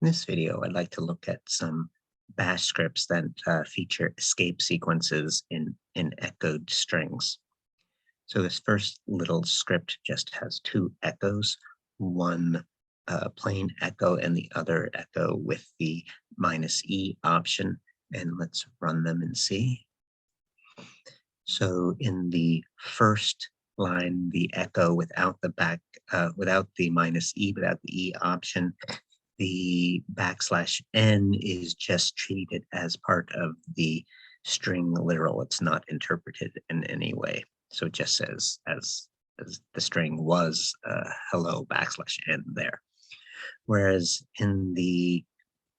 In this video, I'd like to look at some bash scripts that feature escape sequences in echoed strings. So this first little script just has two echoes, one plain echo and the other echo with the -e option. And let's run them and see. So in the first line, the echo without the without the -e, without the e option, the \n is just treated as part of the string literal. It's not interpreted in any way. So it just says as the string was hello \n there. Whereas in the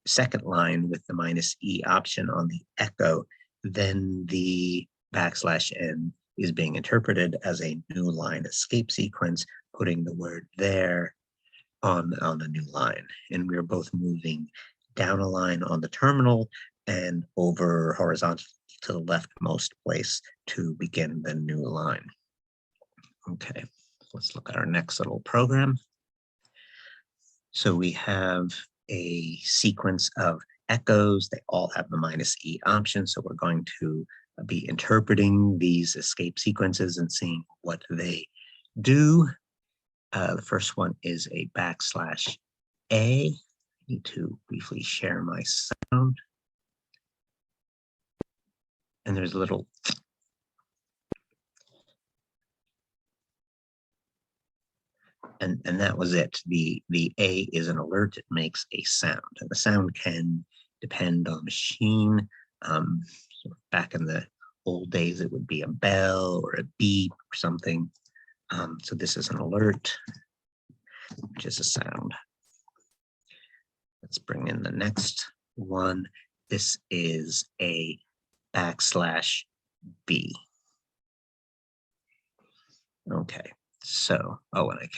second line with the -e option on the echo, then the \n is being interpreted as a new line escape sequence, putting the word there on a new line. And we're both moving down a line on the terminal and over horizontal to the leftmost place to begin the new line. Okay, let's look at our next little program. So we have a sequence of echoes. They all have the -e option. So we're going to be interpreting these escape sequences and seeing what they do. The first one is a \A. I need to briefly share my sound. And there's a little and that was it. The A is an alert. It makes a sound, and the sound can depend on machine. So back in the old days, it would be a bell or a beep or something. So this is an alert, which is a sound. Let's bring in the next one. This is a \B. Okay, so, oh, and I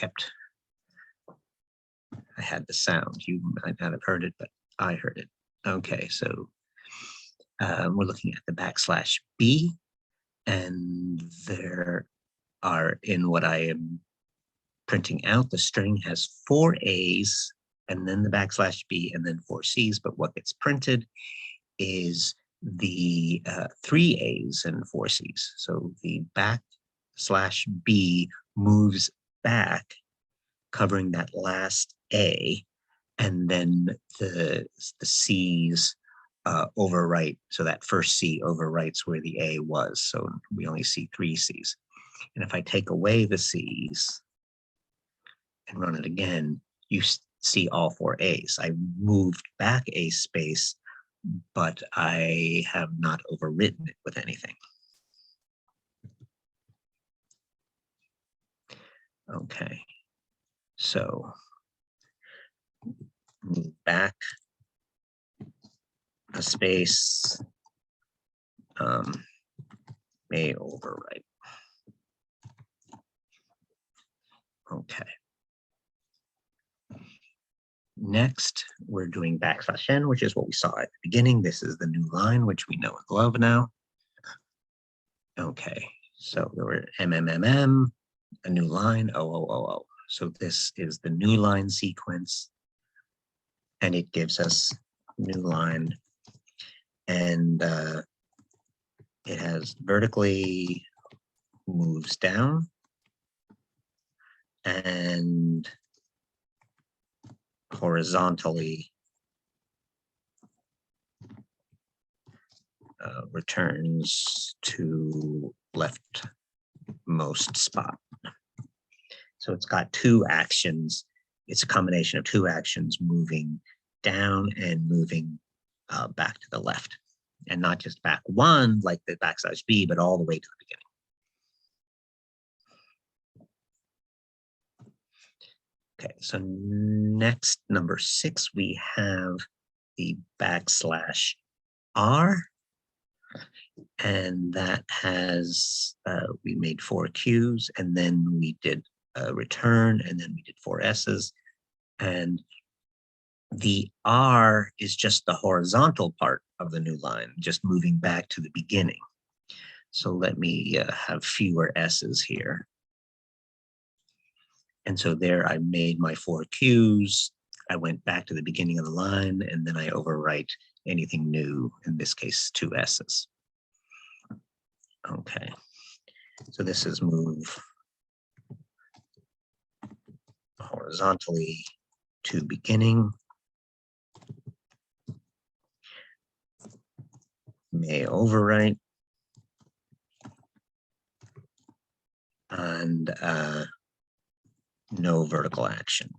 had the sound. You might not have heard it, but I heard it. Okay, so we're looking at the \B, and there are, in what I am printing out, the string has 4 A's and then the \B and then 4 C's, but what gets printed is the 3 A's and 4 C's. So the \B moves back, covering that last A, and then the C's overwrite. So that first C overwrites where the A was. So we only see 3 C's. And if I take away the C's and run it again, you see all 4 A's. I moved back a space, but I have not overwritten it with anything. Okay, so move back a space, may overwrite. Okay. Next, we're doing \n, which is what we saw at the beginning. This is the new line, which we know and love now. Okay, so there were MMMM, a new line, O. So this is the new line sequence, and it gives us new line, and it has vertically moves down and horizontally returns to leftmost spot. So it's got 2 actions. It's a combination of 2 actions, moving down and moving back to the left, and not just back 1 like the \B, but all the way to the beginning. Okay, so next, number 6, we have the \R, and that has, we made 4 Qs, and then we did a return, and then we did 4 S's, and the R is just the horizontal part of the new line, just moving back to the beginning. So let me have fewer S's here. And so there I made my 4 Qs. I went back to the beginning of the line, and then I overwrite anything new, in this case, 2 S's. Okay, so this is move horizontally to beginning. May overwrite. And no vertical action.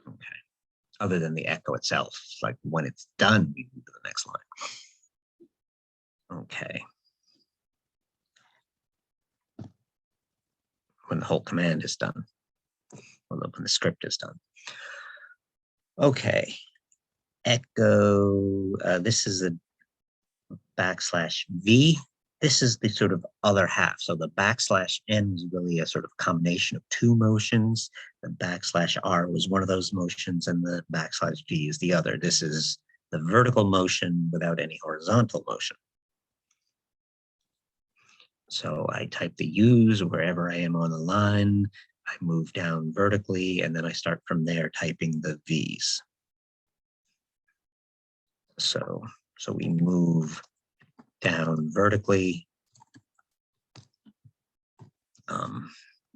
Okay. Other than the echo itself, like when it's done, we move to the next line. Okay. When the whole command is done, or when the script is done. Okay. Echo, this is a backslash V. This is the sort of other half. So the backslash N is really a sort of combination of 2 motions. The backslash R was one of those motions, and the backslash V is the other. This is the vertical motion without any horizontal motion. So I type the U's wherever I am on the line. I move down vertically, and then I start from there typing the V's. So we move down vertically.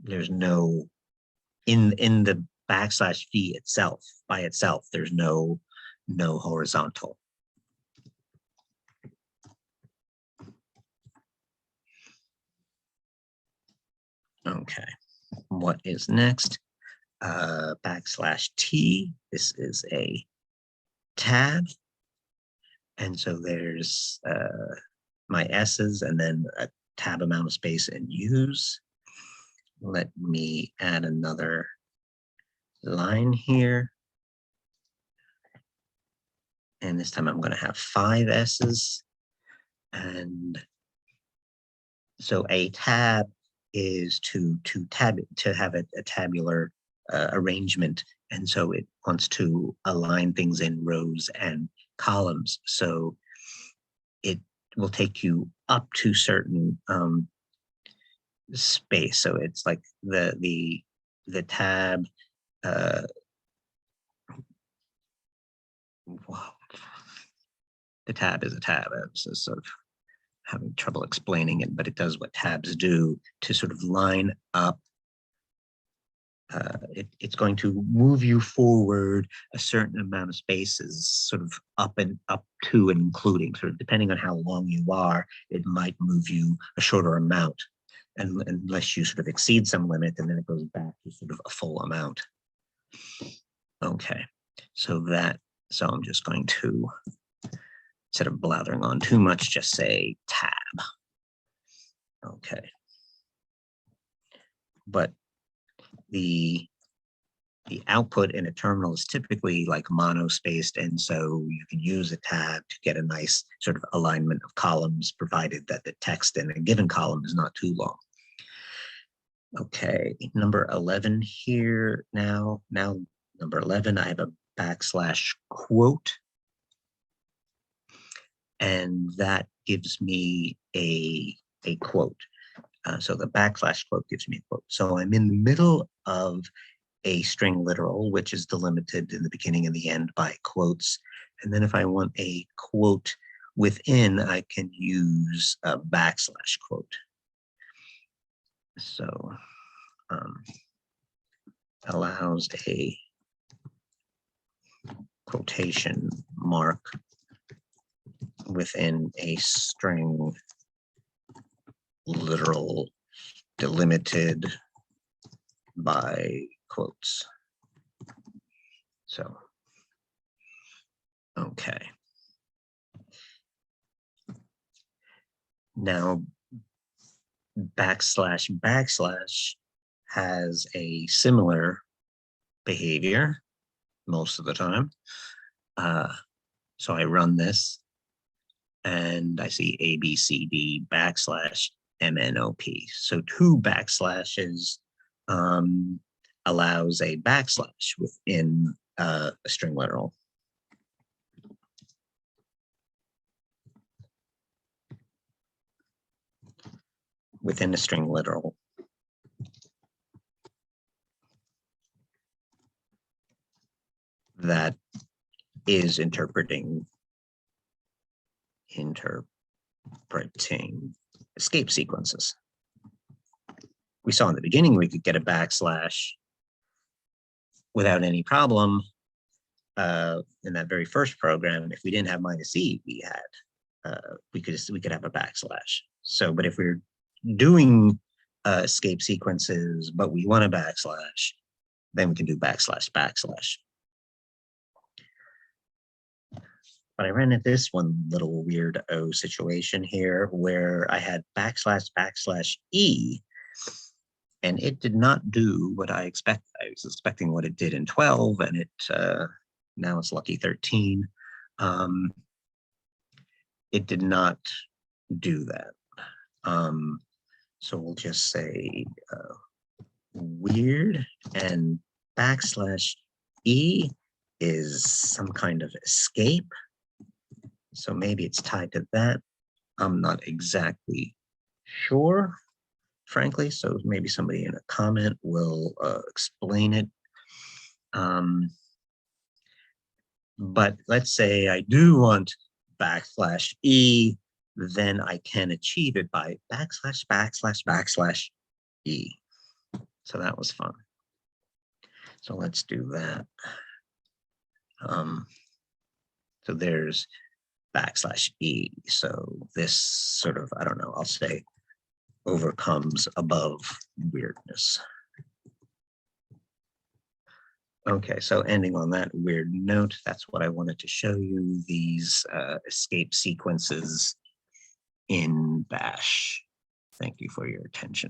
There's no, in the backslash V itself, by itself, there's no horizontal. Okay, what is next? Backslash T, this is a tab. And so there's my S's and then a tab amount of space in U's. Let me add another line here. And this time I'm going to have 5 S's. And so a tab is to have a tabular arrangement. And so it wants to align things in rows and columns. So it will take you up to certain space. So it's like the tab. Wow. The tab is a tab. I was just sort of having trouble explaining it, but it does what tabs do to sort of line up. It's going to move you forward a certain amount of spaces, sort of up to and including, sort of depending on how long you are, it might move you a shorter amount, and unless you sort of exceed some limit, and then it goes back to sort of a full amount. Okay, so I'm just going to, instead of blathering on too much, just say tab. Okay. But the output in a terminal is typically like monospaced, and so you can use a tab to get a nice sort of alignment of columns, provided that the text in a given column is not too long. Okay, number 11 here now. Now number 11, I have a backslash quote, and that gives me a quote. So the backslash quote gives me a quote. So I'm in the middle of a string literal, which is delimited in the beginning and the end by quotes. And then if I want a quote within, I can use a backslash quote. So allows a quotation mark within a string literal delimited by quotes. So, okay. Now, backslash has a similar behavior most of the time. So I run this and I see A, B, C, D, backslash MNOP. So 2 backslashes allows a backslash within a string literal. Within a string literal. that is interpreting escape sequences. We saw in the beginning we could get a backslash without any problem in that very first program. If we didn't have -e, we could have a backslash. So, but if we're doing escape sequences, but we want a backslash, then we can do //. But I ran into this one little weird situation here where I had //E, and it did not do what I expected. I was expecting what it did in 12, and it now it's lucky 13. It did not do that. So we'll just say weird, and /E is some kind of escape. So maybe it's tied to that. I'm not exactly sure, frankly. So maybe somebody in a comment will explain it. But let's say I do want /E, then I can achieve it by //E. So that was fun. So let's do that. So there's /E. So this sort of, I don't know, I'll say overcomes above weirdness. Okay, so ending on that weird note, that's what I wanted to show you, these escape sequences in Bash. Thank you for your attention.